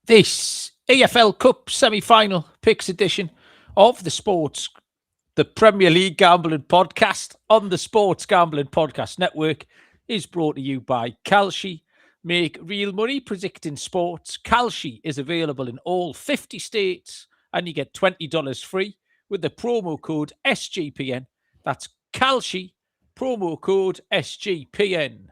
This EFL Cup semi-final picks edition of the Premier League Gambling Podcast on the Sports Gambling Podcast Network is brought to you by Kalshi. Make real money predicting sports. Kalshi is available in all 50 states and you get $20 free with the promo code SGPN. That's Kalshi, promo code SGPN.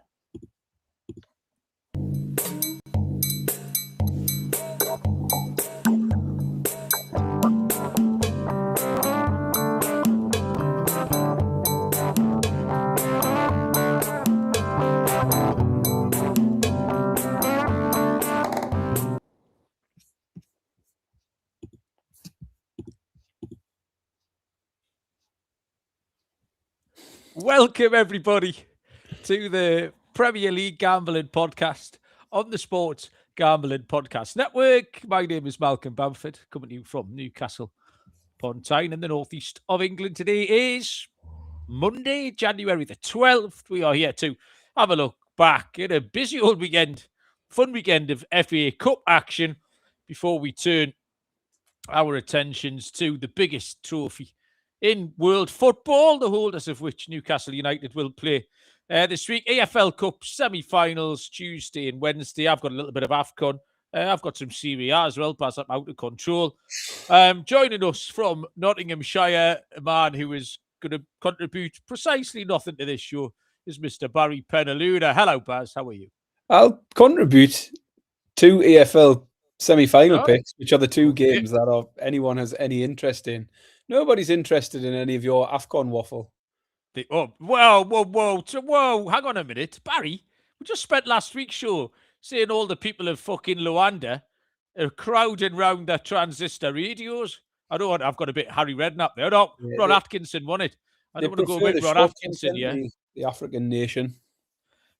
Welcome, everybody, to the Premier League Gambling Podcast on the Sports Gambling Podcast Network. My name is Malcolm Bamford, coming to you from Newcastle upon Tyne in the northeast of England. Today is Monday, January the 12th. We are here to have a look back at a busy old weekend, fun weekend of FA Cup action before we turn our attentions to the biggest trophy in world football, the holders of which Newcastle United will play this week. AFL Cup semi-finals Tuesday and Wednesday. I've got a little bit of AFCON. I've got some Serie A as well, but I'm out of control. Joining us from Nottinghamshire, a man who is going to contribute precisely nothing to this show, is Mr. Barry Penaluna. Hello, Baz. How are you? I'll contribute to EFL semi-final picks, which are the two games that anyone has any interest in. Nobody's interested in any of your AFCON waffle. Whoa. Hang on a minute. Barry, we just spent last week's show saying all the people of fucking Luanda are crowding round their transistor radios. I've got a bit Harry Redknapp there. No, yeah, Ron Atkinson won it. I don't want to go with Ron Atkinson here. The African nation.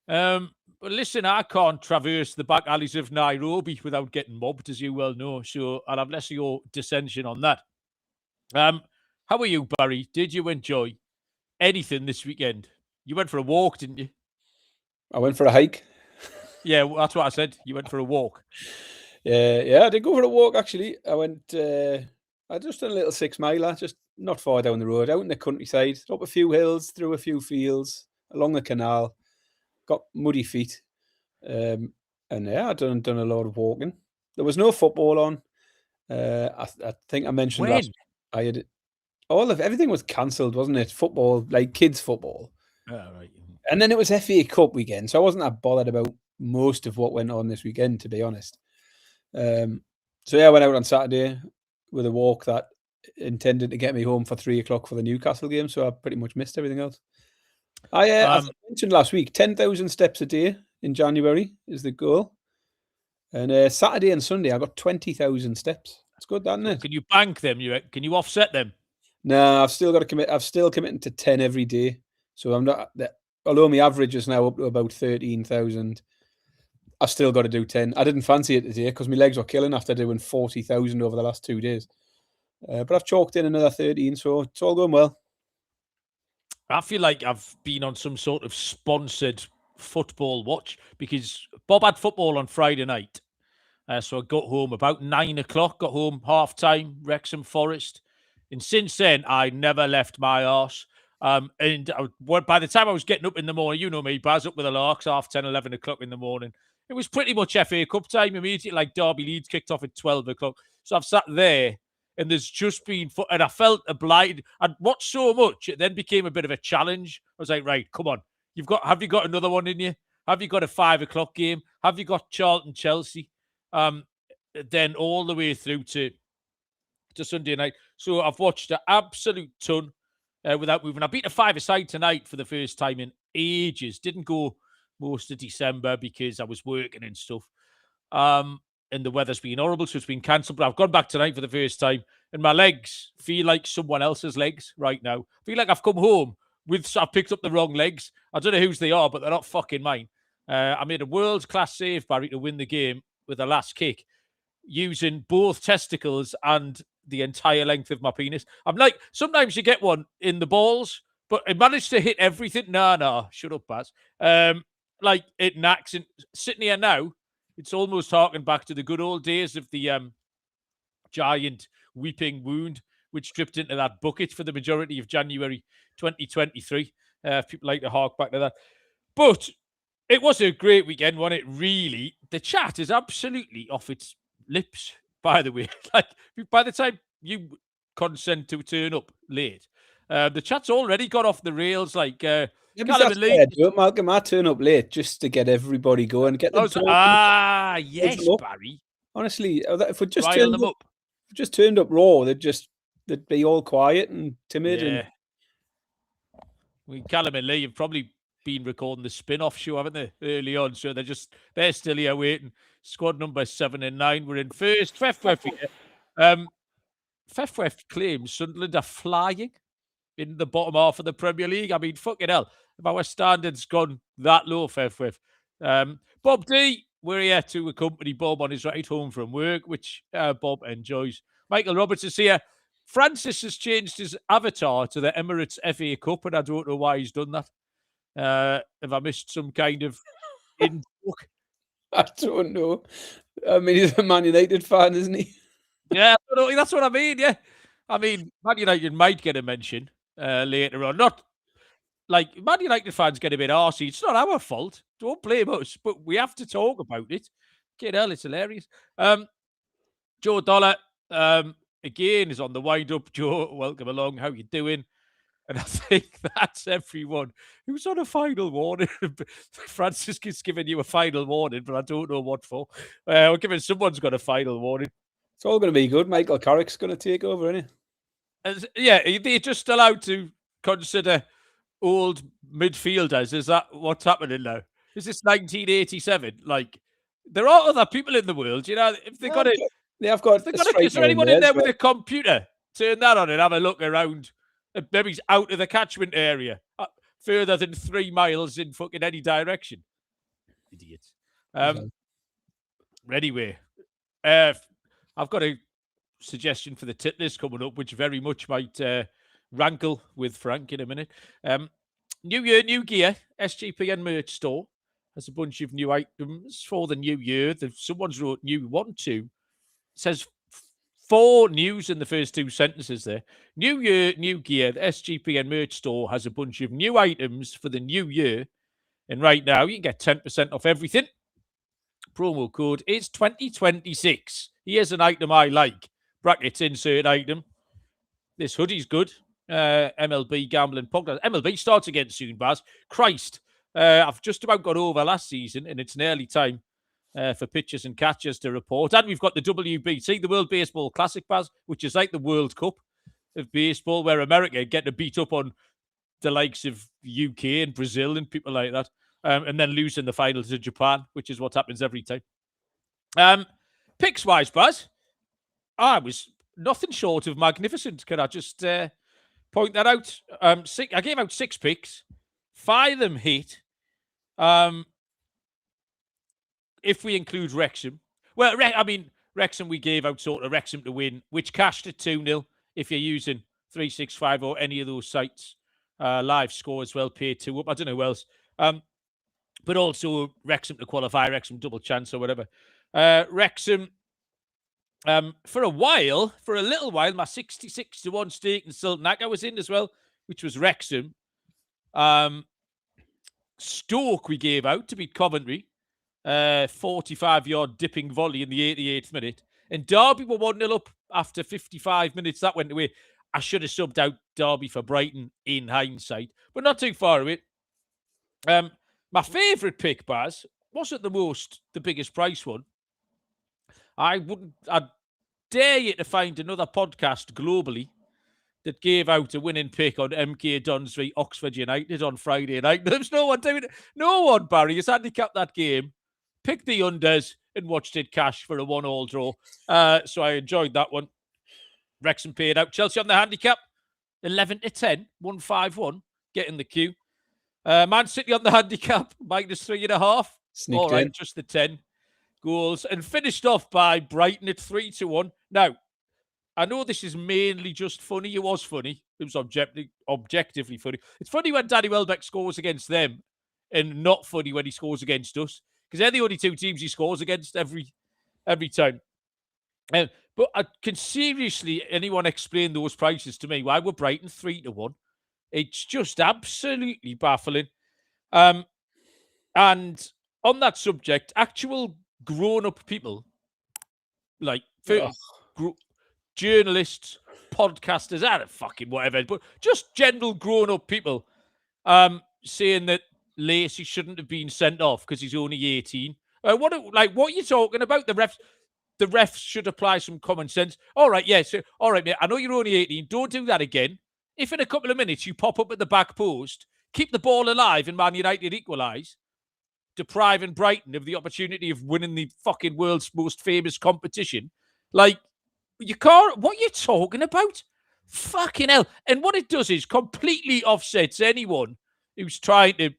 But listen, I can't traverse the back alleys of Nairobi without getting mobbed, as you well know. So I'll have less of your dissension on that. How are you, Barry? Did you enjoy anything this weekend? You went for a walk, didn't you? I went for a hike. Yeah, that's what I said. You went for a walk. Yeah, I did go for a walk, actually. I went, I just did a little 6 miler, just not far down the road, out in the countryside, up a few hills, through a few fields, along the canal, got muddy feet. And yeah, I done a lot of walking. There was no football on. I think I mentioned when? Last I had everything was cancelled, wasn't it? Football, like kids football. Oh, right. And then it was FA Cup weekend, so I wasn't that bothered about most of what went on this weekend, to be honest. So yeah, I went out on Saturday with a walk that intended to get me home for 3 o'clock for the Newcastle game, so I pretty much missed everything else. I mentioned last week, 10,000 steps a day in January is the goal. And Saturday and Sunday, I got 20,000 steps. It's good, isn't it? Can you bank them? Can you offset them? No, I've still got to commit. I'm still committing to 10 every day. So I'm not. Although my average is now up to about 13,000, I've still got to do 10. I didn't fancy it today because my legs were killing after doing 40,000 over the last 2 days. But I've chalked in another 13, so it's all going well. I feel like I've been on some sort of sponsored football watch because Bob had football on Friday night. So I got home about 9 o'clock, got home half-time, Wrexham Forest. And since then, I never left my arse. And by the time I was getting up in the morning, you know me, Baz, up with the Larks, 10, 11 o'clock in the morning. It was pretty much FA Cup time immediately, like Derby Leeds kicked off at 12 o'clock. So I've sat there, and there's just been... And I felt obliged. I'd watched so much, it then became a bit of a challenge. I was like, right, come on. Have you got another one in you? Have you got a 5 o'clock game? Have you got Charlton-Chelsea? Then all the way through to Sunday night. So I've watched an absolute ton without moving. I beat a 5-a-side tonight for the first time in ages. Didn't go most of December because I was working and stuff. And the weather's been horrible, so it's been cancelled. But I've gone back tonight for the first time, and my legs feel like someone else's legs right now. I feel like I've come home I've picked up the wrong legs. I don't know whose they are, but they're not fucking mine. I made a world-class save, Barry, to win the game with the last kick, using both testicles and the entire length of my penis. I'm like, sometimes you get one in the balls, but I managed to hit everything. Nah, shut up, Baz. Like, it knacks. And sitting here now, It's almost harking back to the good old days of the giant weeping wound, which dripped into that bucket for the majority of January 2023. People like to hark back to that. But it was a great weekend, wasn't it? Really, the chat is absolutely off its lips, by the way. Like, by the time you consent to turn up late, the chat's already got off the rails. Like, Yeah, Callum that's and why Lee. I do it, Malcolm. I turn up late just to get everybody going, get them talking. Yes, them up. Barry. Honestly, if we just Rile turned them up, up. just turned up raw, they'd be all quiet and timid. Yeah. And Callum and Lee have probably been recording the spin-off show, haven't they, early on? So they're still here waiting. Squad number 7 and 9. We're in first. Fefwef here. Fefwef claims Sunderland are flying in the bottom half of the Premier League. I mean, fucking hell, if our standards gone that low, Fefwef. Bob D, we're here to accompany Bob on his ride home from work, which Bob enjoys. Michael Roberts is here. Francis has changed his avatar to the Emirates FA Cup, and I don't know why he's done that. Have I missed some kind of in-book? I don't know. I mean, he's a Man United fan, isn't he? Yeah, that's what I mean. Yeah, I mean, Man United might get a mention later on. Not like Man United fans get a bit arsey. It's not our fault. Don't blame us, but we have to talk about it. Kid hell, it's hilarious. Joe Dollar, again, is on the wind-up. Joe, welcome along. How you doing? And I think that's everyone who's on a final warning. Francis is giving you a final warning, but I don't know what for. We're giving someone's got a final warning. It's all going to be good. Michael Carrick's going to take over, isn't he? Yeah, they're just allowed to consider old midfielders. Is that what's happening now? Is this 1987? Like, there are other people in the world, you know. If they got it, they've got. Is there anyone in there with a computer? Turn that on and have a look around. Maybe he's out of the catchment area, further than 3 miles in fucking any direction. Idiots. Anyway, I've got a suggestion for the tip list coming up, which very much might rankle with Frank in a minute. New year, new gear. SGPN merch store has a bunch of new items for the new year. Someone's wrote new 1, 2. It says 4 news in the first 2 sentences there. New year, new gear. The SGPN merch store has a bunch of new items for the new year. And right now, you can get 10% off everything. Promo code is 2026. Here's an item I like. Brackets, insert item. This hoodie's good. MLB Gambling Podcast. MLB starts again soon, Baz. Christ. I've just about got over last season, and it's nearly time for pitchers and catchers to report. And we've got the WBC, the World Baseball Classic, Baz, which is like the World Cup of baseball, where America get to beat up on the likes of UK and Brazil and people like that, and then lose in the final to Japan, which is what happens every time. Picks-wise, Baz, I was nothing short of magnificent. Can I just point that out? I gave out 6 picks. 5 of them hit. If we include Wrexham. Well, Wrexham we gave out sort of Wrexham to win, which cashed at 2-0 if you're using 365 or any of those sites. Live score as well, paid 2 up. I don't know who else. But also Wrexham to qualify, Wrexham double chance or whatever. Wrexham, for a little while, my 66-1 stake in Siltnack was in as well, which was Wrexham. Stoke we gave out to beat Coventry. 45-yard dipping volley in the 88th minute. And Derby were 1-0 up after 55 minutes. That went away. I should have subbed out Derby for Brighton in hindsight, but not too far away. My favourite pick, Baz, wasn't the biggest price one. I'd dare you to find another podcast globally that gave out a winning pick on MK Dons v Oxford United on Friday night. There's no one doing it. No one, Barry, has handicapped that game, picked the unders, and watched it cash for a 1-1 draw. So I enjoyed that one. Wrexham paid out. Chelsea on the handicap, 11-10, 1-5-1, getting the queue. Man City on the handicap, -3.5. Sneaked all right, in. just the 10 goals. And finished off by Brighton at 3-1. Now, I know this is mainly just funny. It was funny. It was objectively funny. It's funny when Danny Welbeck scores against them and not funny when he scores against us. because they're the only two teams he scores against every time. But can seriously anyone explain those prices to me? Why were Brighton 3-1? It's just absolutely baffling. And on that subject, actual grown-up people, like journalists, podcasters, I don't fucking whatever, but just general grown-up people, saying that Lacey shouldn't have been sent off because he's only 18. What are you talking about? The refs should apply some common sense. All right, yes. All right, mate. I know you're only 18. Don't do that again. If in a couple of minutes you pop up at the back post, keep the ball alive and Man United equalise, depriving Brighton of the opportunity of winning the fucking world's most famous competition. Like, you can't. What are you talking about? Fucking hell. And what it does is completely offsets anyone who's trying to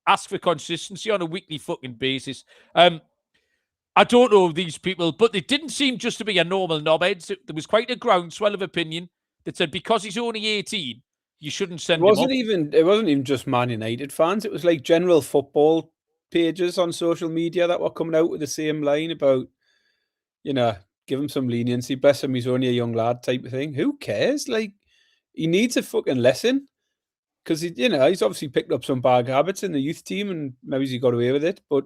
ask for consistency on a weekly fucking basis. I don't know these people, but it didn't seem just to be a normal knobhead. There was quite a groundswell of opinion that said because he's only 18, you shouldn't send him off. It wasn't even just Man United fans. It was like general football pages on social media that were coming out with the same line about, give him some leniency. Bless him, he's only a young lad type of thing. Who cares? Like, he needs a fucking lesson because he's obviously picked up some bad habits in the youth team and maybe he got away with it. But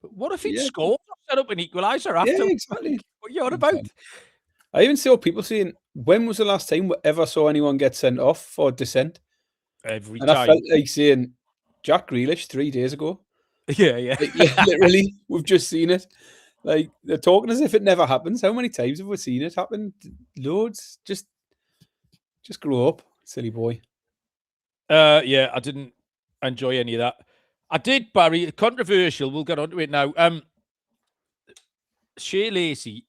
what if he'd scored or set up an equaliser after? Yeah, exactly. What are you on about? I even saw people saying, when was the last time we ever saw anyone get sent off for dissent? Every and time. I felt like saying, Jack Grealish 3 days ago. Yeah. Like, literally, we've just seen it. Like, they're talking as if it never happens. How many times have we seen it happen? Loads. Just grow up, silly boy. Yeah, I didn't enjoy any of that. I did, Barry. Controversial. We'll get onto it now. Shea Lacey,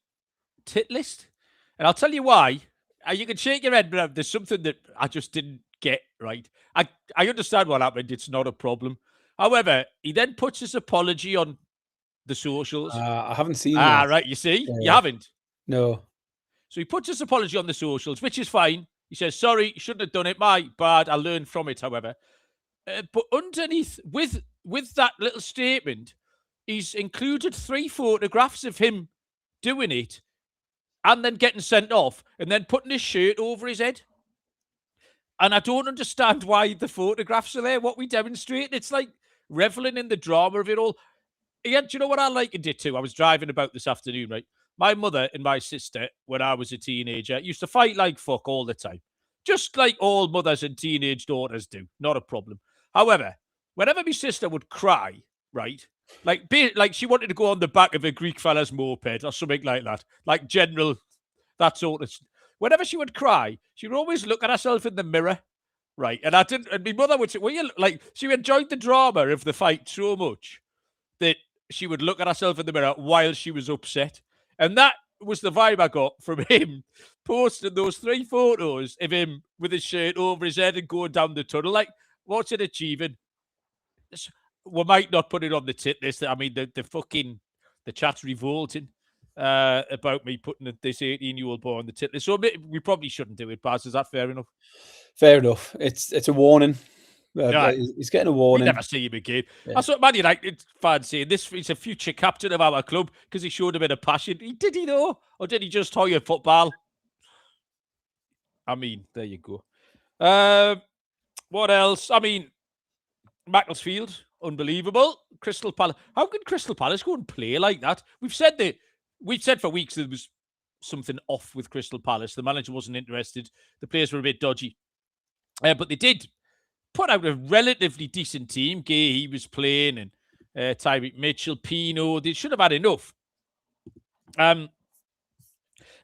tit list. And I'll tell you why. You can shake your head, but there's something that I just didn't get right. I understand what happened. It's not a problem. However, he then puts his apology on the socials. I haven't seen that. Right. You see? You haven't? No. So he puts his apology on the socials, which is fine. He says, sorry, shouldn't have done it. My bad. I learned from it, however. But underneath, with that little statement, he's included 3 photographs of him doing it and then getting sent off and then putting his shirt over his head. And I don't understand why the photographs are there. What we demonstrate, it's like reveling in the drama of it all. Yeah, do you know what I likened it to? I was driving about this afternoon, right? My mother and my sister, when I was a teenager, used to fight like fuck all the time. Just like all mothers and teenage daughters do. Not a problem. However, whenever my sister would cry, right? Like she wanted to go on the back of a Greek fella's moped or something like that. Like general, that sort of... Whenever she would cry, she would always look at herself in the mirror, right? And my mother would say, she enjoyed the drama of the fight so much that she would look at herself in the mirror while she was upset. And that was the vibe I got from him posting those 3 photos of him with his shirt over his head and going down the tunnel. Like, what's it achieving? We might not put it on the tit list. I mean, the chat's revolting about me putting this 18-year-old boy on the tit list. So we probably shouldn't do it, Baz. Is that fair enough? Fair enough. It's a warning. He's getting a warning. We never see him again. Yeah. That's what Man United fans saying. He's a future captain of our club because he showed a bit of passion. Did he though? Or did he just hire football? I mean, there you go. What else? I mean, Macclesfield, unbelievable. Crystal Palace. How can Crystal Palace go and play like that? We've said for weeks there was something off with Crystal Palace. The manager wasn't interested. The players were a bit dodgy. But they did put out a relatively decent team. Gay, he was playing, and Tyreek Mitchell, Pino. They should have had enough. And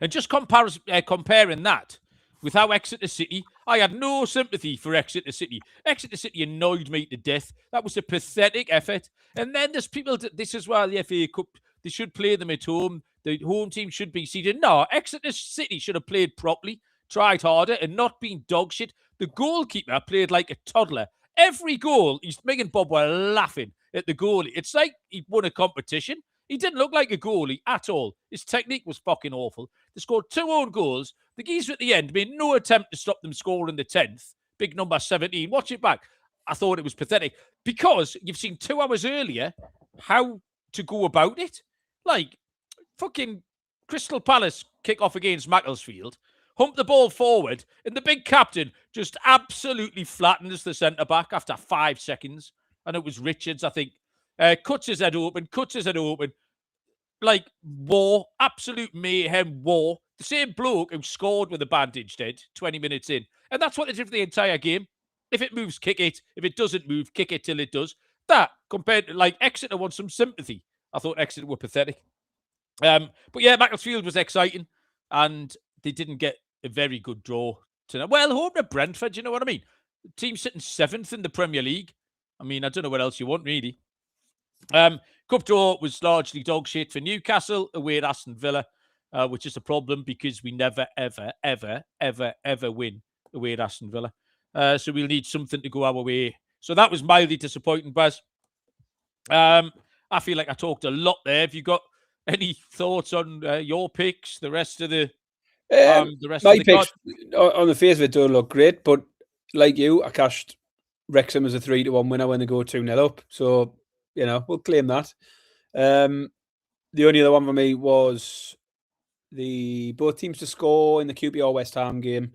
just comparing that with how Exeter City, I had no sympathy for Exeter City. Exeter City annoyed me to death. That was a pathetic effort. And then there's people, this is why the FA Cup, they should play them at home. The home team should be seated. No, Exeter City should have played properly, tried harder, and not been dog shit. The goalkeeper played like a toddler. Every goal, me and Bob were laughing at the goalie. It's like he'd won a competition. He didn't look like a goalie at all. His technique was fucking awful. They scored 2 own goals. The geezer at the end made no attempt to stop them scoring the 10th. Big number 17. Watch it back. I thought it was pathetic. Because you've seen 2 hours earlier how to go about it. Like, fucking Crystal Palace kick off against Macclesfield, hump the ball forward, and the big captain just absolutely flattens the centre-back after 5 seconds. And it was Richards, I think. Cuts his head open. Like, war, absolute mayhem, war. The same bloke who scored with a bandage dead 20 minutes in. And that's what they did for the entire game. If it moves, kick it. If it doesn't move, kick it till it does. That, compared to, like, Exeter wants some sympathy. I thought Exeter were pathetic. But yeah, Macclesfield was exciting. And they didn't get a very good draw tonight. Well, home to Brentford, you know what I mean? The team sitting 7th in the Premier League. I mean, I don't know what else you want, really. Cup draw was largely dog shit for Newcastle away at Aston Villa, which is a problem because we never, ever, ever, ever, ever win away at Aston Villa. So we'll need something to go our way. So that was mildly disappointing, Baz. I feel like I talked a lot there. Have you got any thoughts on your picks? The rest of the my picks on the face of it don't look great, but like you, I cashed Wrexham as a 3-1 winner when they go 2-0 up. So, you know, we'll claim that. The only other one for me was both teams to score in the QPR West Ham game.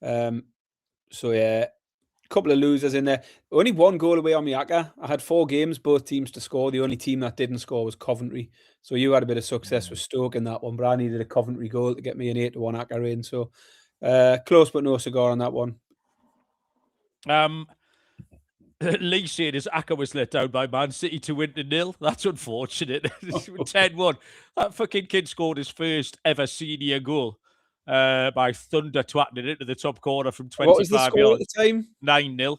So yeah, a couple of losers in there. Only one goal away on my ACCA. I had 4 games, both teams to score. The only team that didn't score was Coventry. So you had a bit of success with Stoke in that one, but I needed a Coventry goal to get me an 8-1 ACCA in. So close but no cigar on that one. Lee said his ACCA was let down by Man City to win to 0. That's unfortunate. 10-1. That fucking kid scored his first ever senior goal by thunder twatting it into the top corner from 25 yards. What was the score at the time? 9-0.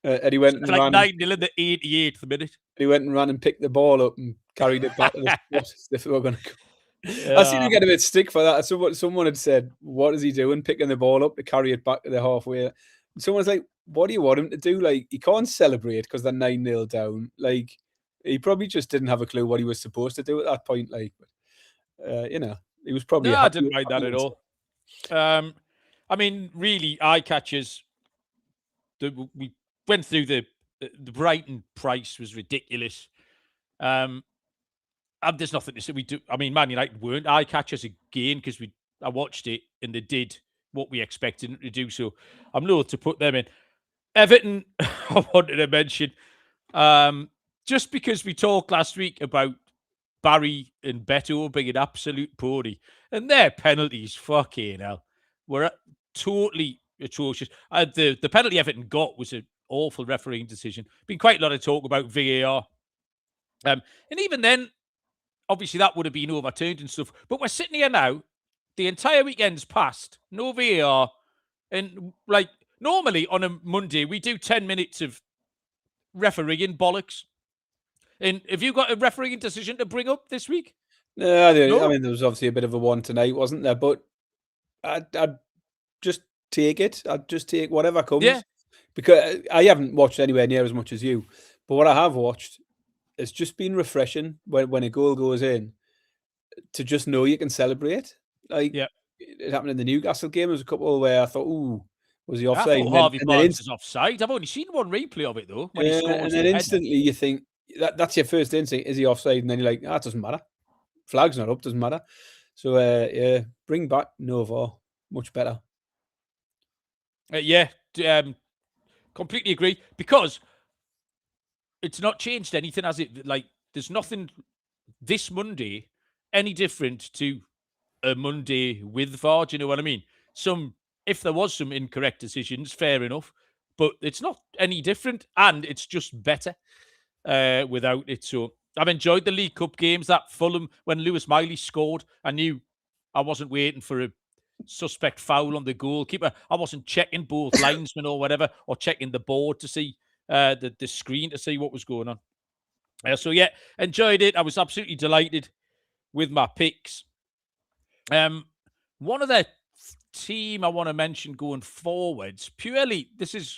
And he went and like ran 9-0 in the 88th minute. He went and ran and picked the ball up and carried it back to the spot as if they were going to go. Yeah. I seem to get a bit stick for that. Someone had said, what is he doing picking the ball up to carry it back to the halfway? And someone's like, what do you want him to do? Like, he can't celebrate because they're 9-0 down. Like, he probably just didn't have a clue what he was supposed to do at that point. Like, you know, he was probably... No, I didn't mind that at all. I mean, really, eye catchers. We went through the Brighton price was ridiculous. And there's nothing to say. Man United weren't eye catchers again because I watched it and they did what we expected them to do. So I'm loath to put them in. Everton, I wanted to mention, just because we talked last week about Barry and Beto being an absolute pony, and their penalties, fucking hell, were totally atrocious. The penalty Everton got was an awful refereeing decision. Been quite a lot of talk about VAR. And even then, obviously that would have been overturned and stuff. But we're sitting here now, the entire weekend's passed, no VAR. And like normally on a Monday, we do 10 minutes of refereeing bollocks. And have you got a refereeing decision to bring up this week? No, I mean, there was obviously a bit of a one tonight, wasn't there? But I'd just take it. I'd just take whatever comes. Yeah. Because I haven't watched anywhere near as much as you. But what I have watched, it's just been refreshing when a goal goes in to just know you can celebrate. Like, yeah. It happened in the Newcastle game. There was a couple where I thought, ooh, was he offside? I thought Harvey Barnes is offside. I've only seen one replay of it, though. When he scores and then instantly you think, that's your first instinct, is he offside? And then you're like, it doesn't matter. Flag's not up, doesn't matter. So, yeah, bring back Nova. Much better. Completely agree. Because it's not changed anything, has it? Like, there's nothing this Monday any different to a Monday with VAR. Do you know what I mean? If there was some incorrect decisions, fair enough. But it's not any different. And it's just better without it. So I've enjoyed the League Cup games. That Fulham, when Lewis Miley scored, I knew I wasn't waiting for a suspect foul on the goalkeeper. I wasn't checking both linesmen or whatever, or checking the board to see the screen to see what was going on. So yeah, enjoyed it. I was absolutely delighted with my picks. One of the team I want to mention going forwards, purely, this is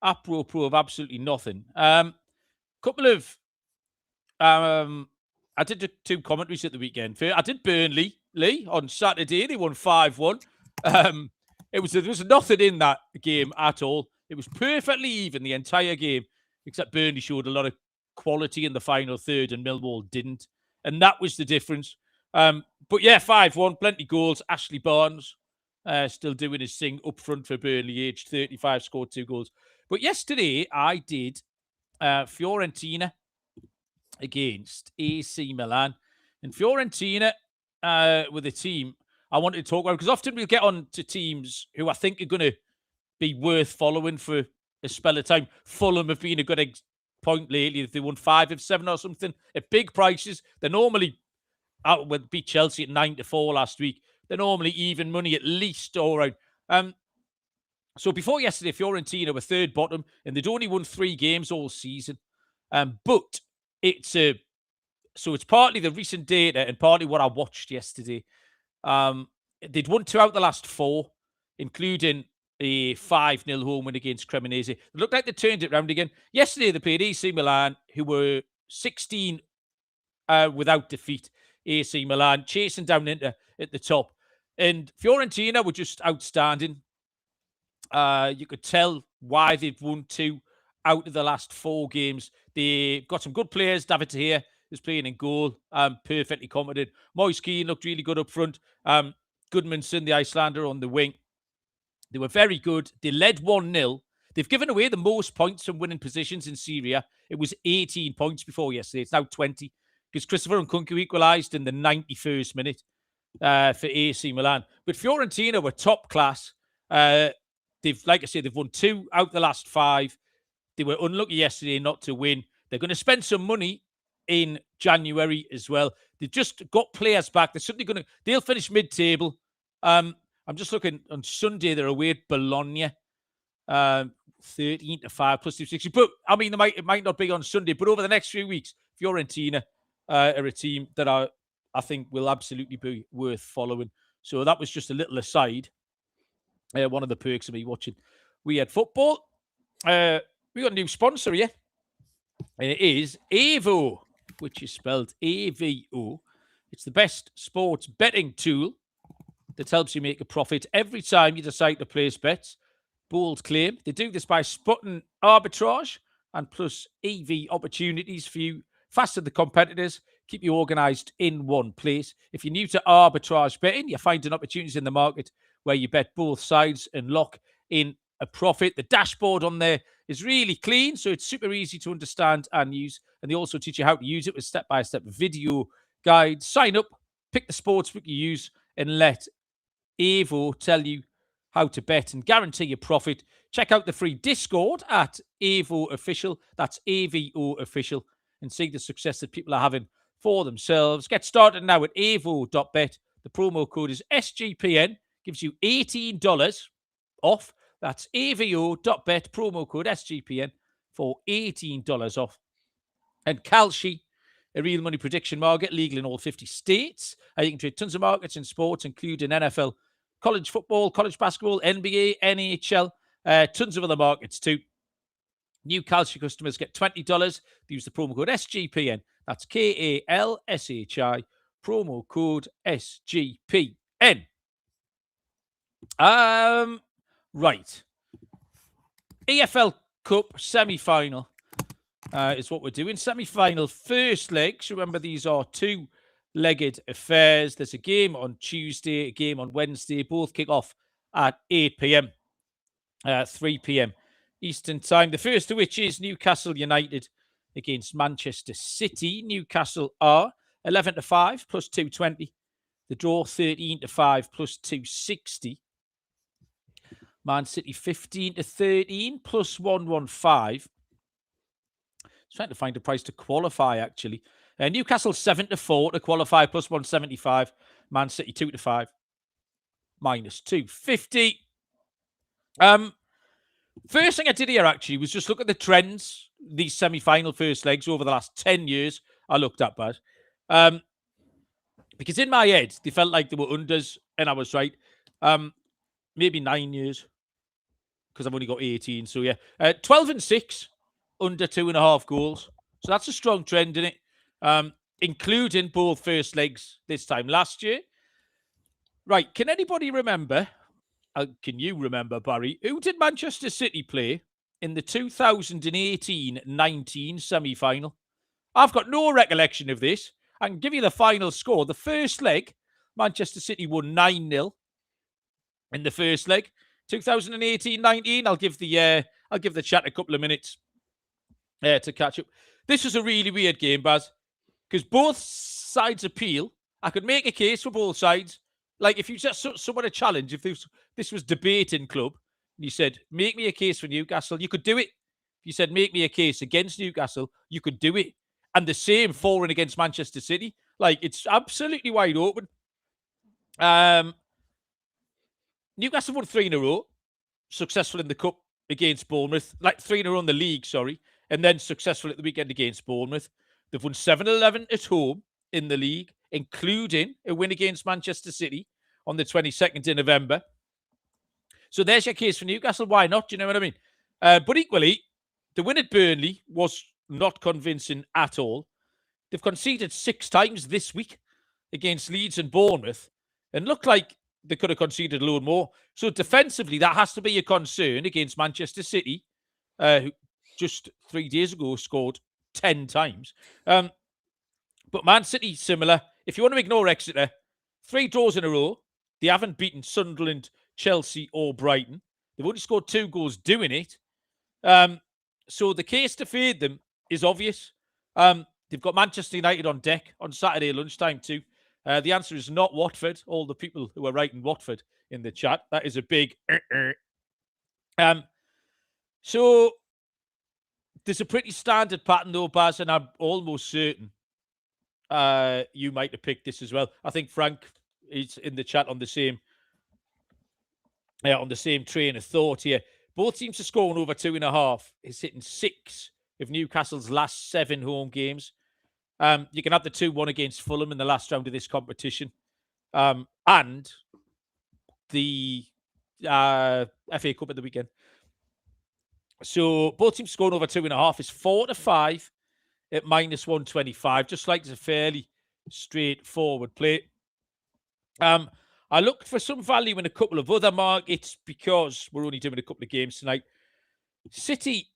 apropos of absolutely nothing. Couple of I did 2 commentaries at the weekend. I did Burnley, Lee, on Saturday. They won 5-1. There was nothing in that game at all. It was perfectly even the entire game, except Burnley showed a lot of quality in the final third, and Millwall didn't. And that was the difference. But yeah, 5-1, plenty goals. Ashley Barnes still doing his thing up front for Burnley, aged 35, scored 2 goals. But yesterday, I did Fiorentina against AC Milan. And Fiorentina with a team I wanted to talk about, because often we'll get on to teams who I think are going to be worth following for a spell of time. Fulham have been a good point lately. If they won 5 of 7 or something at big prices, they're normally out with beat Chelsea at 9-4 last week. They're normally even money at least all right. So before yesterday, Fiorentina were third bottom, and they'd only won 3 games all season. But it's partly the recent data and partly what I watched yesterday. They'd won 2 out of the last 4, including a 5-0 home win against Cremonese. It looked like they turned it around again. Yesterday, they played AC Milan, who were 16 without defeat. AC Milan chasing down Inter at the top. And Fiorentina were just outstanding. You could tell why they've won 2 out of the last 4 games. They've got some good players. David De Gea is playing in goal, perfectly competent. Moise Kean looked really good up front. Goodmanson, the Icelander, on the wing. They were very good. They led 1-0. They've given away the most points from winning positions in Serie A. It was 18 points before yesterday. It's now 20 because Christopher Nkunku equalised in the 91st minute for AC Milan. But Fiorentina were top class. Like I said, they've won 2 out of the last 5. They were unlucky yesterday not to win. They're going to spend some money in January as well. They've just got players back. They're certainly they'll finish mid-table. I'm just looking on Sunday, they're away at Bologna. 13-5 plus 260. But I mean, it might not be on Sunday, but over the next few weeks, Fiorentina are a team that I think will absolutely be worth following. So that was just a little aside. One of the perks of me watching Weird Football. We got a new sponsor here. And it is Avo, which is spelled AVO. It's the best sports betting tool that helps you make a profit every time you decide to place bets. Bold claim. They do this by spotting arbitrage and plus EV opportunities for you faster than competitors. Keep you organised in one place. If you're new to arbitrage betting, you're finding opportunities in the market where you bet both sides and lock in a profit. The dashboard on there is really clean, so it's super easy to understand and use. And they also teach you how to use it with step-by-step video guides. Sign up, pick the sportsbook you use, and let Avo tell you how to bet and guarantee your profit. Check out the free Discord at Avo Official. That's AVO Official, and see the success that people are having for themselves. Get started now at avo.bet. The promo code is SGPN. Gives you $18 off. That's avo.bet, promo code SGPN for $18 off. And Kalshi, a real money prediction market, legal in all 50 states. You can trade tons of markets in sports, including NFL, college football, college basketball, NBA, NHL, tons of other markets too. New Kalshi customers get $20. Use the promo code SGPN. That's KALSHI, promo code SGPN. Right. EFL Cup semi-final is what we're doing. Semi-final first legs. Remember, these are 2-legged affairs. There's a game on Tuesday, a game on Wednesday. Both kick off at 8 p.m., 3 p.m. Eastern time. The first of which is Newcastle United against Manchester City. Newcastle are 11-5 plus 220. The draw 13-5 plus 260. Man City 15-13 plus 115. Trying to find a price to qualify, actually. Newcastle 7-4 to qualify plus 175. Man City 2-5 minus 250. First thing I did here, actually, was just look at the trends, these semi-final first legs over the last 10 years. I looked at that. Because in my head, they felt like they were unders, and I was right. Maybe 9 years, because I've only got 18. So, yeah. 12-6, under 2.5 goals. So that's a strong trend, isn't it? Including both first legs this time last year. Right. Can anybody remember, can you remember, Barry, who did Manchester City play in the 2018-19 semi-final? I've got no recollection of this. I can give you the final score. The first leg, Manchester City won 9-0 in the first leg. 2018-19. I'll give the chat a couple of minutes to catch up. This was a really weird game, Baz, because both sides appeal. I could make a case for both sides. Like if you just someone a challenge, if this was debating club, and you said, make me a case for Newcastle, you could do it. If you said, make me a case against Newcastle, you could do it. And the same for and against Manchester City. Like, it's absolutely wide open. Newcastle won 3 in a row, successful in the Cup against Bournemouth, like 3 in a row in the league, sorry, and then successful at the weekend against Bournemouth. They've won 7-11 at home in the league, including a win against Manchester City on the 22nd of November. So there's your case for Newcastle. Why not? Do you know what I mean? But equally, the win at Burnley was not convincing at all. They've conceded 6 times this week against Leeds and Bournemouth and looked like they could have conceded a load more. So defensively, that has to be a concern against Manchester City, who just 3 days ago scored 10 times. But Man City, similar. If you want to ignore Exeter, 3 draws in a row. They haven't beaten Sunderland, Chelsea or Brighton. They've only scored 2 goals doing it. So the case to fade them is obvious. They've got Manchester United on deck on Saturday lunchtime too. The answer is not Watford. All the people who are writing Watford in the chat, that is a big So there's a pretty standard pattern though, Baz, and I'm almost certain you might have picked this as well. I think Frank is in the chat on the same train of thought here. Both teams are scoring over 2.5. It's hitting 6 of Newcastle's last 7 home games. You can have the 2-1 against Fulham in the last round of this competition. And the FA Cup at the weekend. So both teams scoring over 2.5 is 4-5 at -125. Just like it's a fairly straightforward play. I looked for some value in a couple of other markets because we're only doing a couple of games tonight. City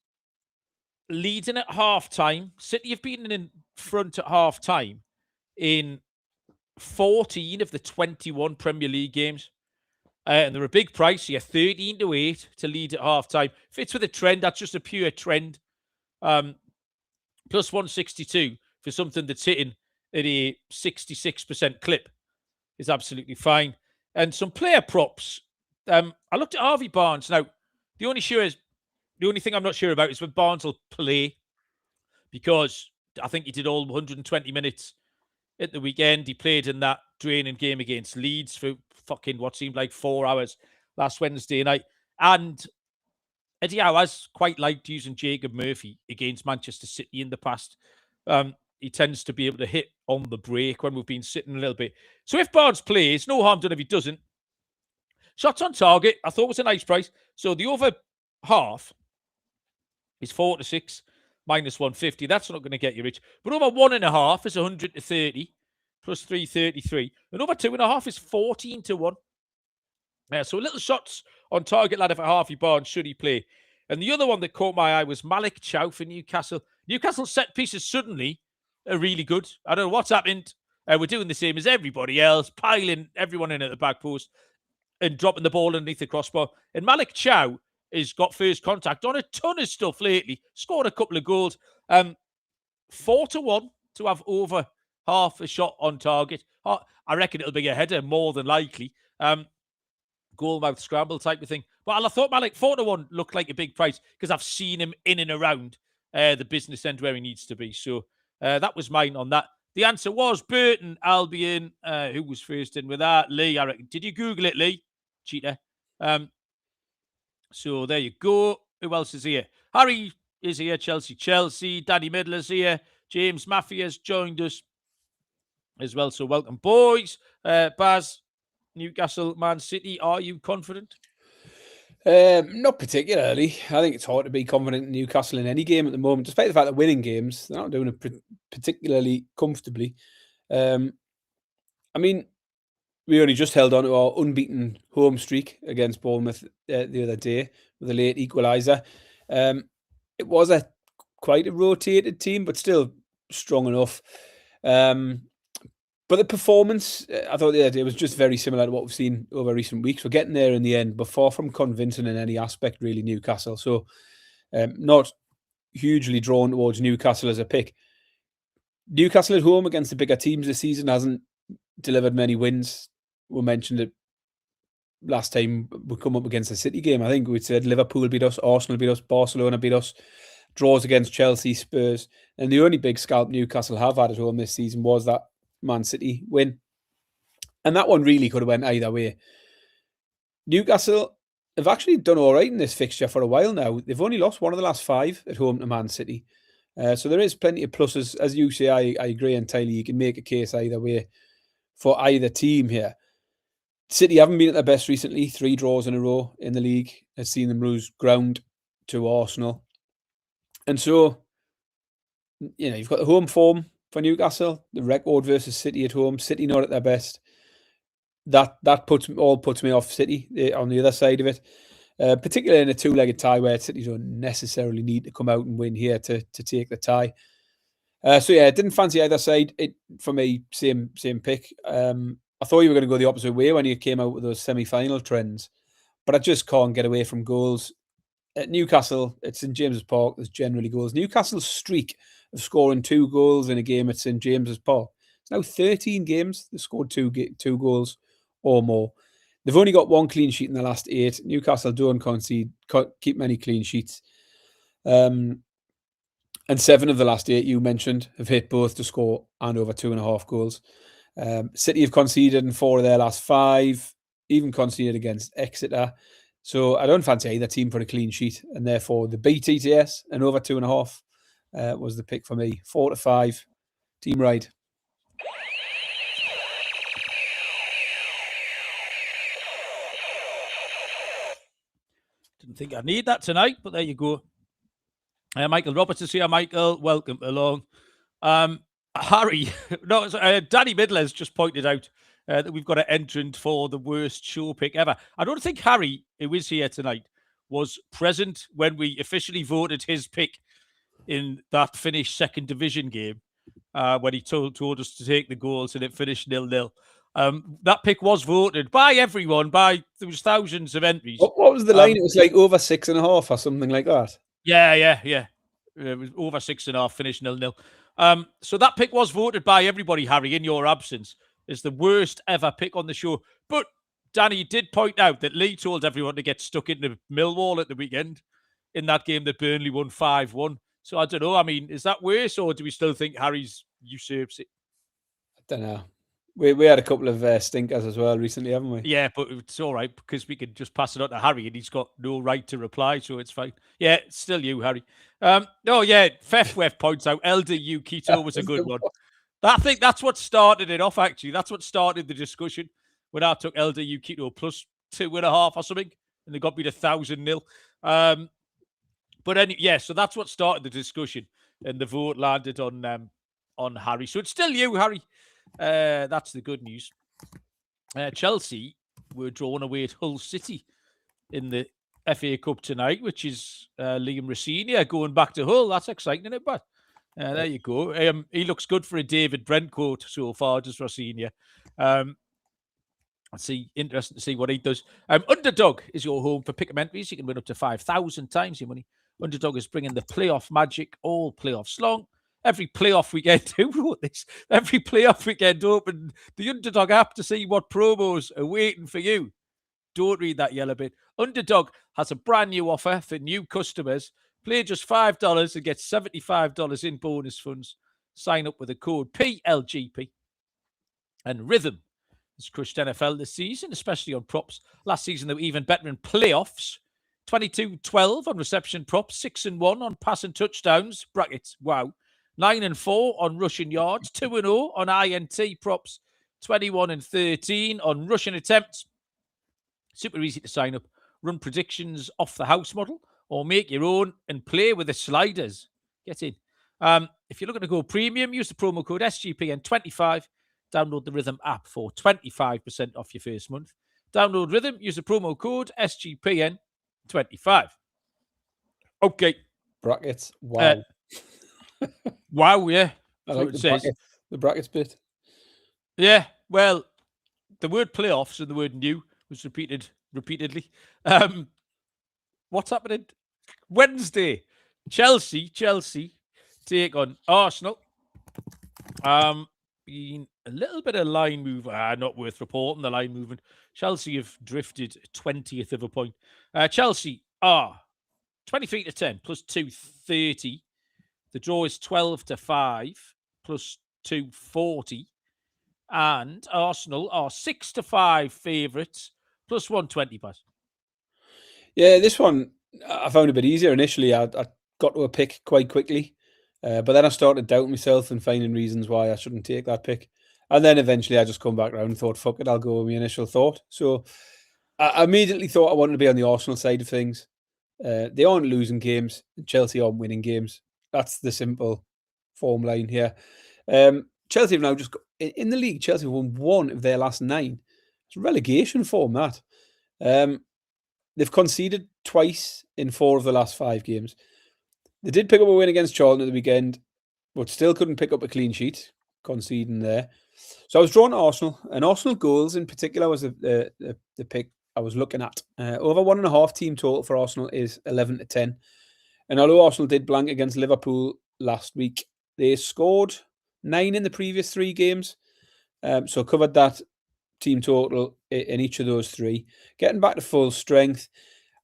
leading at half-time. City have been in front at half-time in 14 of the 21 Premier League games. And they're a big price here, 13-8 to lead at half-time. Fits with a trend. That's just a pure trend. Plus 162 for something that's hitting at a 66% clip is absolutely fine. And some player props. I looked at Harvey Barnes. Now, the only thing I'm not sure about is when Barnes will play, because I think he did all 120 minutes at the weekend. He played in that draining game against Leeds for fucking what seemed like 4 hours last Wednesday night. And Eddie Howe has quite liked using Jacob Murphy against Manchester City in the past. He tends to be able to hit on the break when we've been sitting a little bit. So if Barnes plays, no harm done if he doesn't. Shots on target, I thought was a nice price. So the over half is 4-6, -150. That's not going to get you rich. But over 1.5 is 100-30, plus 333. And over 2.5 is 14-1. So little shots on target ladder for Harvey Barnes should he play. And the other one that caught my eye was Malik Chow for Newcastle. Newcastle set pieces suddenly are really good. I don't know what's happened. We're doing the same as everybody else, piling everyone in at the back post and dropping the ball underneath the crossbar. And Malik Chow has got first contact on a ton of stuff lately. Scored a couple of goals. 4-1 to have over half a shot on target. I reckon it'll be a header more than likely. Goal mouth scramble type of thing. But I thought Malik 4-1 looked like a big price because I've seen him in and around the business end where he needs to be. So that was mine on that. The answer was Burton Albion. Who was first in with that? Lee, I reckon. Did you Google it, Lee? Cheater. So there you go. Who else is here? Harry is here. Chelsea. Danny Midler's here. James Maffia's joined us as well. So welcome, boys. Baz, Newcastle, Man City. Are you confident? Not particularly. I think it's hard to be confident in Newcastle in any game at the moment, despite the fact they're winning games. They're not doing it particularly comfortably. I mean, we only just held on to our unbeaten home streak against Bournemouth the other day with a late equaliser. It was quite a rotated team, but still strong enough. But the performance, I thought it was just very similar to what we've seen over recent weeks. We're getting there in the end, but far from convincing in any aspect, really, Newcastle. So not hugely drawn towards Newcastle as a pick. Newcastle at home against the bigger teams this season hasn't delivered many wins. We mentioned it last time we come up against the City game. I think we said Liverpool beat us, Arsenal beat us, Barcelona beat us, draws against Chelsea, Spurs. And the only big scalp Newcastle have had at home this season was that Man City win. And that one really could have went either way. Newcastle have actually done all right in this fixture for a while now. They've only lost one of the last 5 at home to Man City. So there is plenty of pluses. As you say, I agree entirely. You can make a case either way for either team here. City haven't been at their best recently. 3 draws in a row in the league. I've seen them lose ground to Arsenal. And so, you've got the home form for Newcastle, the record versus City at home. City not at their best. That puts me off City on the other side of it. Particularly in a 2-legged tie where City don't necessarily need to come out and win here to take the tie. So yeah, didn't fancy either side. For me, same pick. I thought you were going to go the opposite way when you came out with those semi-final trends, but I just can't get away from goals. At Newcastle, at St James's Park, there's generally goals. Newcastle's streak of scoring 2 goals in a game at St James's Park, it's now 13 games they've scored 2 goals or more. They've only got 1 clean sheet in the last 8. Newcastle don't keep many clean sheets. And 7 of the last 8 you mentioned have hit both to score and over 2.5 goals. City have conceded in 4 of their last 5, even conceded against Exeter. So I don't fancy either team for a clean sheet, and therefore the BTTS and over 2.5 was the pick for me. 4-5, team ride. Didn't think I need that tonight, but there you go. Michael Roberts is here. Michael, welcome along. Harry, Danny Midler's just pointed out that we've got an entrant for the worst show pick ever. I don't think Harry, who is here tonight, was present when we officially voted his pick in that Finnish second division game when he told us to take the goals and it finished 0-0. That pick was voted by everyone. There was thousands of entries. What was the line? It was like over 6.5 or something like that. Yeah. It was over 6.5, finished 0-0. So that pick was voted by everybody, Harry, in your absence, as the worst ever pick on the show. But Danny did point out that Lee told everyone to get stuck into Millwall at the weekend in that game that Burnley won 5-1. So I don't know. I mean, is that worse, or do we still think Harry's usurps it? I don't know. We had a couple of stinkers as well recently, haven't we? Yeah, but it's all right because we can just pass it on to Harry and he's got no right to reply, so it's fine. Yeah, it's still you, Harry. Fefwef points out Elder Keto was a good one. I think that's what started it off, actually. That's what started the discussion when I took Elder Keto plus 2.5 or something, and they got me to 1,000-0. So that's what started the discussion, and the vote landed on Harry. So it's still you, Harry. That's the good news. Chelsea were drawn away at Hull City in the FA Cup tonight, which is Liam Rossini going back to Hull. That's exciting, isn't it? But there you go. He looks good for a David Brent quote so far, just Rossini. Interesting to see what he does. Underdog is your home for pick 'em entries. You can win up to 5,000 times your money. Underdog is bringing the playoff magic all playoffs long. Every playoff weekend, who wrote this? Every playoff weekend, open the Underdog app to see what promos are waiting for you. Don't read that yellow bit. Underdog has a brand new offer for new customers. Play just $5 and get $75 in bonus funds. Sign up with the code PLGP. And Rhythm has crushed NFL this season, especially on props. Last season, they were even better in playoffs. 22-12 on reception props, 6-1 on pass and touchdowns. Brackets, wow. 9-4 on rushing yards, 2-0 on INT props, 21-13 on rushing attempts. Super easy to sign up. Run predictions off the house model or make your own and play with the sliders. Get in. If you're looking to go premium, use the promo code SGPN25. Download the Rhythm app for 25% off your first month. Download Rhythm, use the promo code SGPN25. Okay. Brackets. Wow. Wow, yeah. I So like it says. the brackets bit. Yeah, well, the word playoffs and the word new was repeated repeatedly. What's happening? Wednesday, Chelsea take on Arsenal. Been a little bit of line move. Not worth reporting, the line movement. Chelsea have drifted 20th of a point. Chelsea are 23 to 10 plus 230. The draw is 12 to 5 plus 240. And Arsenal are 6 to 5 favourites plus 120 pass. Yeah, this one I found a bit easier initially. I got to a pick quite quickly, but then I started doubting myself and finding reasons why I shouldn't take that pick. And then eventually I just come back around and thought, fuck it, I'll go with my initial thought. So I immediately thought I wanted to be on the Arsenal side of things. They aren't losing games. Chelsea aren't winning games. That's the simple form line here. Chelsea have now just got, in the league, Chelsea have won 1 of their last 9. It's relegation form, that. They've conceded twice in 4 of the last 5 games. They did pick up a win against Charlton at the weekend, but still couldn't pick up a clean sheet, conceding there. So I was drawn to Arsenal, and Arsenal goals in particular was the pick I was looking at. Over 1.5 team total for Arsenal is 11 to 10. And although Arsenal did blank against Liverpool last week, they scored 9 in the previous 3 games. So covered that team total in each of those 3. Getting back to full strength,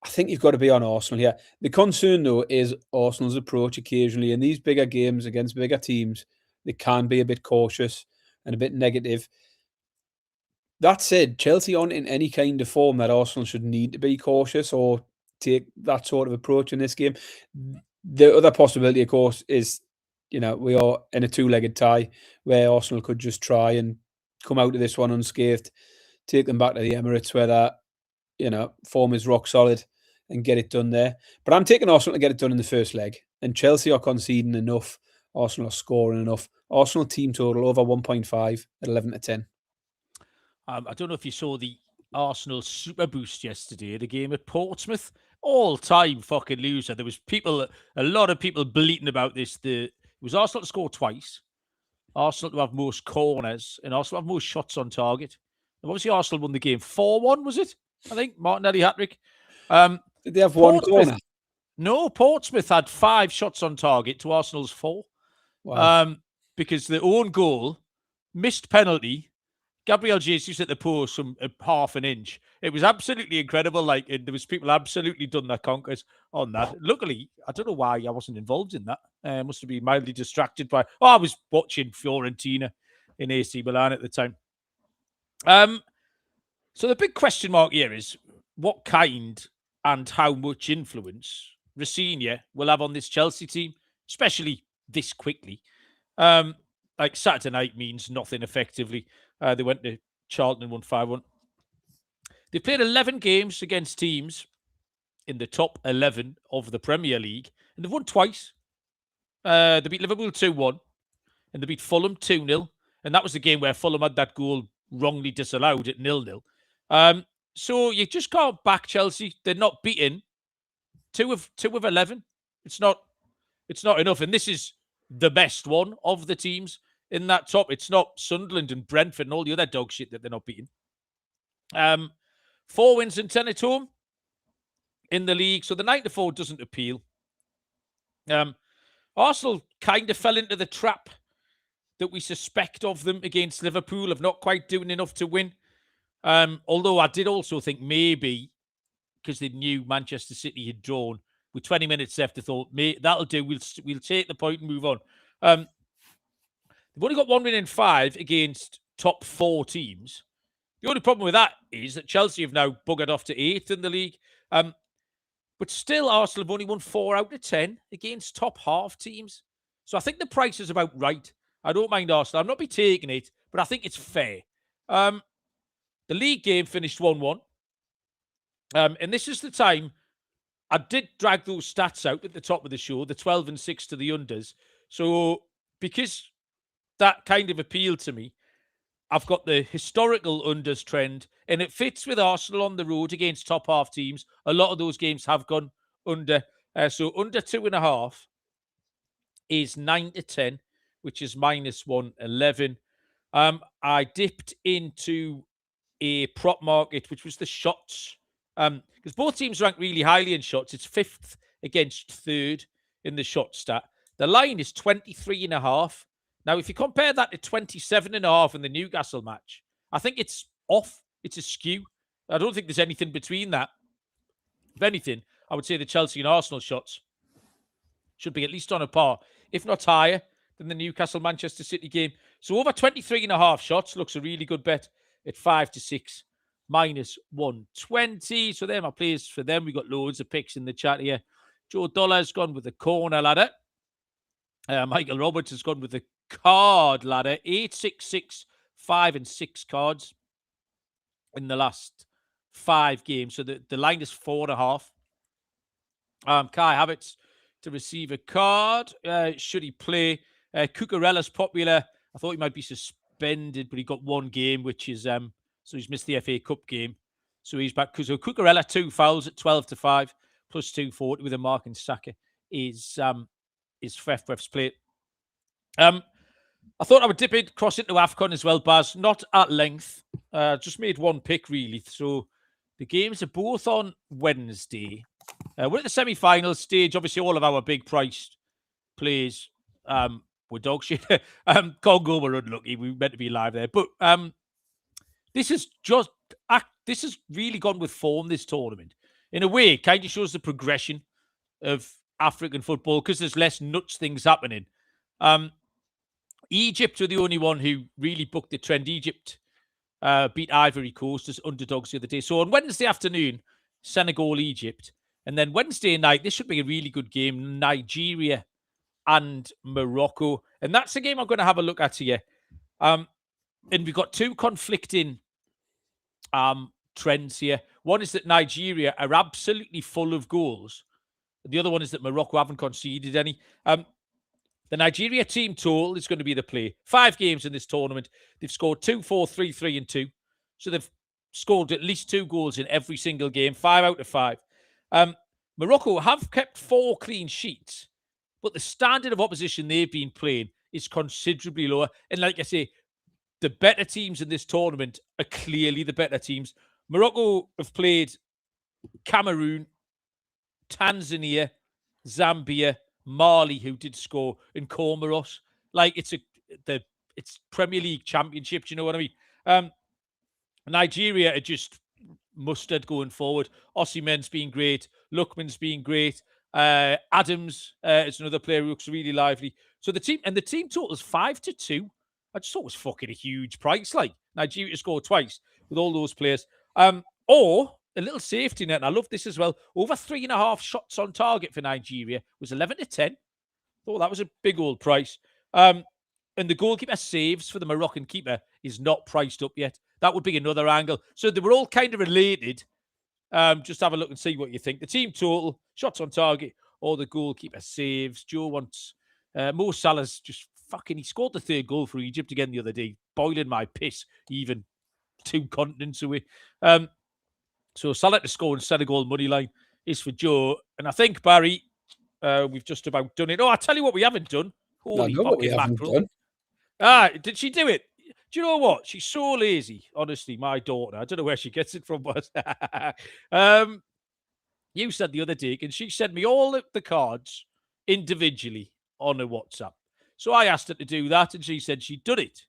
I think you've got to be on Arsenal here. The concern, though, is Arsenal's approach occasionally. In these bigger games against bigger teams, they can be a bit cautious and a bit negative. That said, Chelsea aren't in any kind of form that Arsenal should need to be cautious or take that sort of approach in this game. The other possibility, of course, is, we are in a 2-legged tie where Arsenal could just try and come out of this one unscathed, take them back to the Emirates where that, form is rock solid and get it done there. But I'm taking Arsenal to get it done in the first leg. And Chelsea are conceding enough. Arsenal are scoring enough. Arsenal team total over 1.5 at 11 to 10. I don't know if you saw the Arsenal Super Boost yesterday, the game at Portsmouth. All-time fucking loser. There was a lot of people bleating about this. It was Arsenal to score twice, Arsenal to have most corners, and Arsenal to have most shots on target. And obviously, Arsenal won the game 4-1, was it? I think Martinelli hat-trick. Did they have one corner? No, Portsmouth had 5 shots on target to Arsenal's 4. Wow. Because the own goal, missed penalty, Gabriel Jesus at the post from half an inch. It was absolutely incredible. There was people absolutely done their conkers on that. Luckily, I don't know why I wasn't involved in that. Must have been mildly distracted by. I was watching Fiorentina in AC Milan at the time. So the big question mark here is what kind and how much influence Rafinha will have on this Chelsea team, especially this quickly. Saturday night means nothing effectively. They went to Charlton and won 5-1. They played 11 games against teams in the top 11 of the Premier League, and they've won twice. They beat Liverpool 2-1, and they beat Fulham 2-0, and that was the game where Fulham had that goal wrongly disallowed at 0-0. So you just can't back Chelsea. They're not beaten. 2 of 11. It's not enough, and this is the best one of the teams in that top. It's not Sunderland and Brentford and all the other dog shit that they're not beating. 4 wins and 10 at home in the league. So the 9-4 doesn't appeal. Arsenal kind of fell into the trap that we suspect of them against Liverpool of not quite doing enough to win. Although I did also think maybe because they knew Manchester City had drawn with 20 minutes left, they thought, that'll do. We'll take the point and move on. They've only got 1 win in 5 against top 4 teams. The only problem with that is that Chelsea have now buggered off to 8th in the league. But still, Arsenal have only won 4 out of 10 against top half teams. So I think the price is about right. I don't mind Arsenal. I'm not be taking it, but I think it's fair. The league game finished 1-1. And this is the time I did drag those stats out at the top of the show, the 12 and 6 to the unders. So because that kind of appealed to me, I've got the historical unders trend, and it fits with Arsenal on the road against top half teams. A lot of those games have gone under. So under 2.5 is 9 to 10, which is minus 111. I dipped into a prop market, which was the shots, because both teams rank really highly in shots. It's 5th against 3rd in the shot stat. The line is 23.5. Now, if you compare that to 27.5 in the Newcastle match, I think it's off. It's a skew. I don't think there's anything between that. If anything, I would say the Chelsea and Arsenal shots should be at least on a par, if not higher, than the Newcastle-Manchester City game. So over 23.5 shots looks a really good bet at 5-6, minus 120. So there are my plays for them. We got loads of picks in the chat here. Joe Dollar's gone with the corner ladder. Michael Roberts has gone with the card ladder. 8, 6, 6, 5, and 6 cards in the last 5 games. So the line is 4.5. Kai Havertz to receive a card. Should he play? Cucurella's popular. I thought he might be suspended, but he got 1 game, which is so he's missed the FA Cup game. So he's back. So Cucurella, 2 fouls at 12-5, plus 240 with a mark, and Saka is Fref's play. I thought I would dip it, cross into AFCON as well, Baz. Not at length. Just made 1 pick, really. So the games are both on Wednesday. We're at the semi-final stage. Obviously, all of our big priced plays were dog shit. Congo were unlucky. We were meant to be live there. But this has really gone with form, this tournament. In a way, it kind of shows the progression of African football because there's less nuts things happening. Egypt were the only one who really booked the trend. Egypt beat Ivory Coast as underdogs the other day. So on Wednesday afternoon, Senegal, Egypt. And then Wednesday night, this should be a really good game, Nigeria and Morocco. And that's a game I'm going to have a look at here. And we've got 2 conflicting trends here. One is that Nigeria are absolutely full of goals. The other one is that Morocco haven't conceded any. The Nigeria team total is going to be the play. 5 games in this tournament. They've scored 2, 4, 3, 3, and 2. So they've scored at least 2 goals in every single game, 5 out of 5. Morocco have kept 4 clean sheets, but the standard of opposition they've been playing is considerably lower. And like I say, the better teams in this tournament are clearly the better teams. Morocco have played Cameroon, Tanzania, Zambia, Mali, who did score, and Comoros. Like it's Premier League Championship. Do you know what I mean? Nigeria are just mustard going forward. Osimhen's been great. Lookman's been great. Adams is another player who looks really lively. So the team total is 5-2. I just thought it was fucking a huge price. Like Nigeria scored twice with all those players. Or a little safety net, and I love this as well. Over 3.5 shots on target for Nigeria was 11-10. Thought that was a big old price. And the goalkeeper saves for the Moroccan keeper is not priced up yet. That would be another angle. So they were all kind of related. Just have a look and see what you think. The team total, shots on target, or the goalkeeper saves. Joe wants Mo Salah's just fucking. He scored the 3rd goal for Egypt again the other day, boiling my piss even 2 continents away. So Salah to score and Senegal money line is for Joe. And I think, Barry, we've just about done it. Oh, I'll tell you what we haven't done. Holy fucking mackerel. Did she do it? Do you know what? She's so lazy. Honestly, my daughter. I don't know where she gets it from, but you said the other day, and she sent me all the cards individually on a WhatsApp. So I asked her to do that, and she said she'd done it.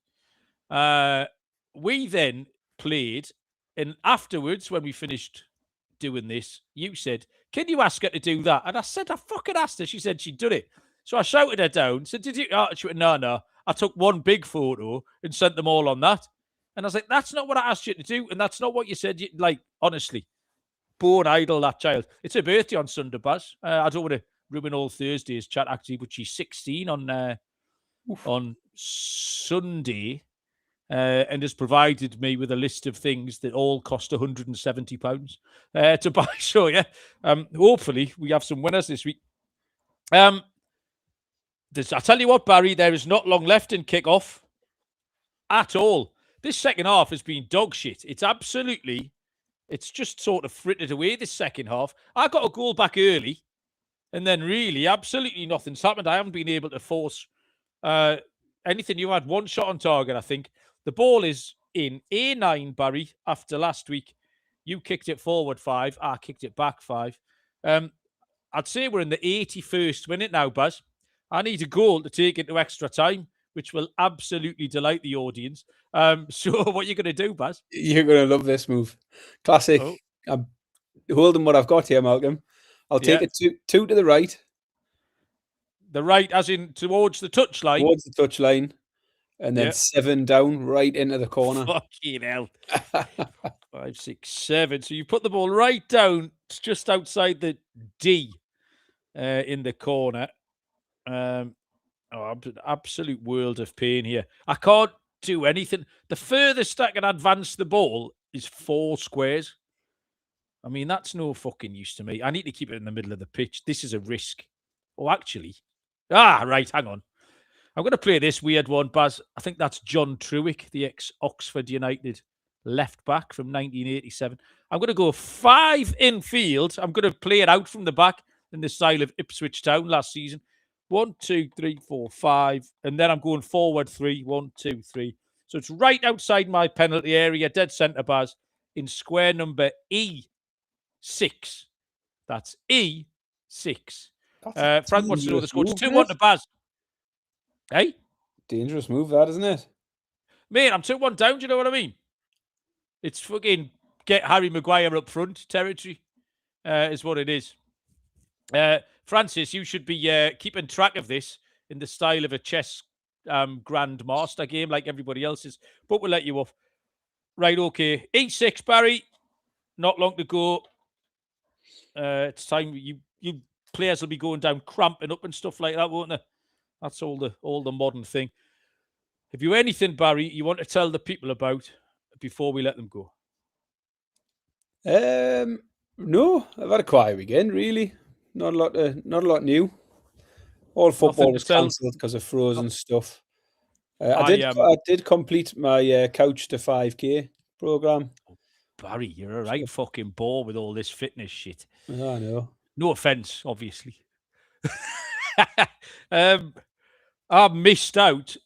We then played, and afterwards, when we finished doing this, you said, "Can you ask her to do that?" And I said, "I fucking asked her." She said she'd done it. So I shouted her down. Said, "Did you?" She went, "No. I took 1 big photo and sent them all on that." And I was like, "That's not what I asked you to do, and that's not what you said." Like, honestly, born idle, that child. It's her birthday on Sunday, Baz. I don't want to ruin all Thursday's chat, actually, but she's 16 on Sunday. And has provided me with a list of things that all cost £170 to buy. So, yeah, hopefully we have some winners this week. I tell you what, Barry, there is not long left in kickoff at all. This second half has been dog shit. It's just sort of frittered away this second half. I got a goal back early, and then really absolutely nothing's happened. I haven't been able to force anything you had, one shot on target, I think. The ball is in A9, Barry, after last week. You kicked it forward 5. I kicked it back 5. I'd say we're in the 81st minute now, Baz. I need a goal to take into extra time, which will absolutely delight the audience. So what are you going to do, Baz? You're going to love this move. Classic. Oh. I'm holding what I've got here, Malcolm. I'll take it two to the right. The right, as in towards the touchline? Towards the touchline. And then 7 down, right into the corner. Fucking hell. 5, 6, 7. So you put the ball right down, just outside the D in the corner. Absolute world of pain here. I can't do anything. The furthest I can advance the ball is 4 squares. I mean, that's no fucking use to me. I need to keep it in the middle of the pitch. This is a risk. Oh, actually. Right, hang on. I'm going to play this weird one, Baz. I think that's John Truick, the ex-Oxford United left back from 1987. I'm going to go 5 in field. I'm going to play it out from the back in the style of Ipswich Town last season. 1, 2, 3, 4, 5. And then I'm going forward 3. 1, 2, 3. So it's right outside my penalty area, dead centre, Baz, in square number E6. That's E6. Frank wants to know the score. It's 2-1 to Baz. Hey? Dangerous move, that, isn't it? Mate, I'm 2-1 down. Do you know what I mean? It's fucking get Harry Maguire up front territory, is what it is. Francis, you should be keeping track of this in the style of a chess grandmaster game like everybody else's, but we'll let you off. Right, okay. E6, Barry. Not long to go. It's time you players will be going down cramping up and stuff like that, won't they? That's all the modern thing. Have you anything, Barry, you want to tell the people about before we let them go? No, I've had a quiet weekend, really. Not a lot new. All football was cancelled because of frozen stuff. I did complete my couch to 5K program. Barry, you're a right fucking bore with all this fitness shit. I know. No offense, obviously. I missed out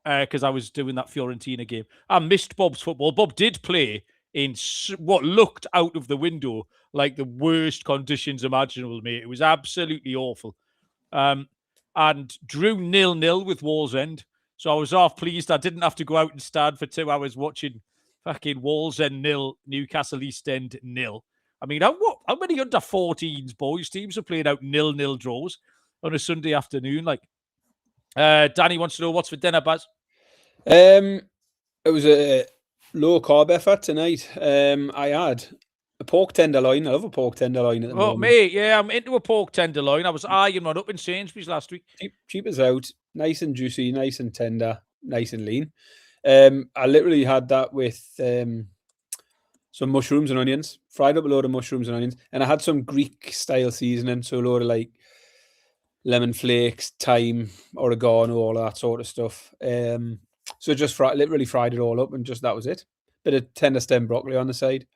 because I was doing that Fiorentina game. I missed Bob's football. Bob did play in what looked out of the window like the worst conditions imaginable, mate. It was absolutely awful. And drew 0-0 with Wallsend. So I was half pleased I didn't have to go out and stand for 2 hours watching fucking Wallsend 0, Newcastle East End 0. I mean, how many under 14s boys teams are playing out 0-0 draws on a Sunday afternoon? Like, Danny wants to know what's for dinner, Baz. It was a low carb effort tonight. I had a pork tenderloin. I love a pork tenderloin at the moment. Mate, yeah, I'm into a pork tenderloin. I was eyeing one up in Sainsbury's last week. Cheap as out. Nice and juicy, nice and tender, nice and lean. I literally had that with some mushrooms and onions. Fried up a load of mushrooms and onions. And I had some Greek-style seasoning, so a load of like lemon flakes, thyme, oregano, all that sort of stuff. So just literally fried it all up, and just that was it. Bit of tender stem broccoli on the side.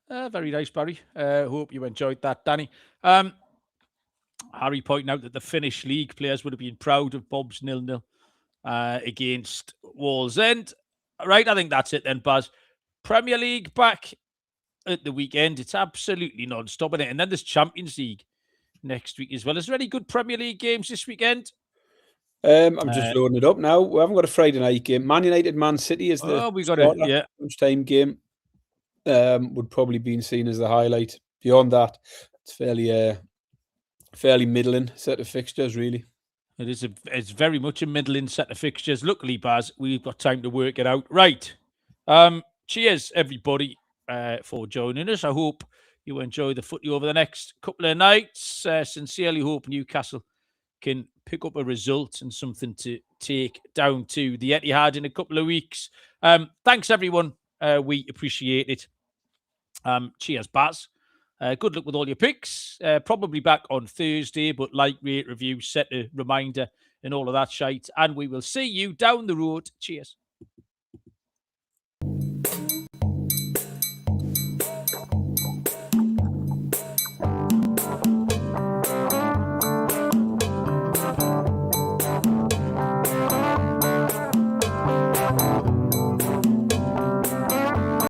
Very nice, Barry. Hope you enjoyed that, Danny. Harry pointing out that the Finnish league players would have been proud of Bob's 0-0 against Wallsend. Right, I think that's it then, Baz. Premier League back at the weekend. It's absolutely non-stop, isn't it? And then there's Champions League next week as well. Is there any good Premier League games this weekend? I'm just loading it up now. We haven't got a Friday night game. Man United, Man City is the lunchtime game. Would probably be seen as the highlight. Beyond that, it's fairly middling set of fixtures, really. It's very much a middling set of fixtures. Luckily, Baz, we've got time to work it out. Right. Cheers, everybody, for joining us. I hope you enjoy the footy over the next couple of nights. Sincerely hope Newcastle can pick up a result and something to take down to the Etihad in a couple of weeks. Thanks, everyone. We appreciate it. Cheers, Baz. Good luck with all your picks. Probably back on Thursday, but like, rate, review, set a reminder and all of that shite. And we will see you down the road. Cheers.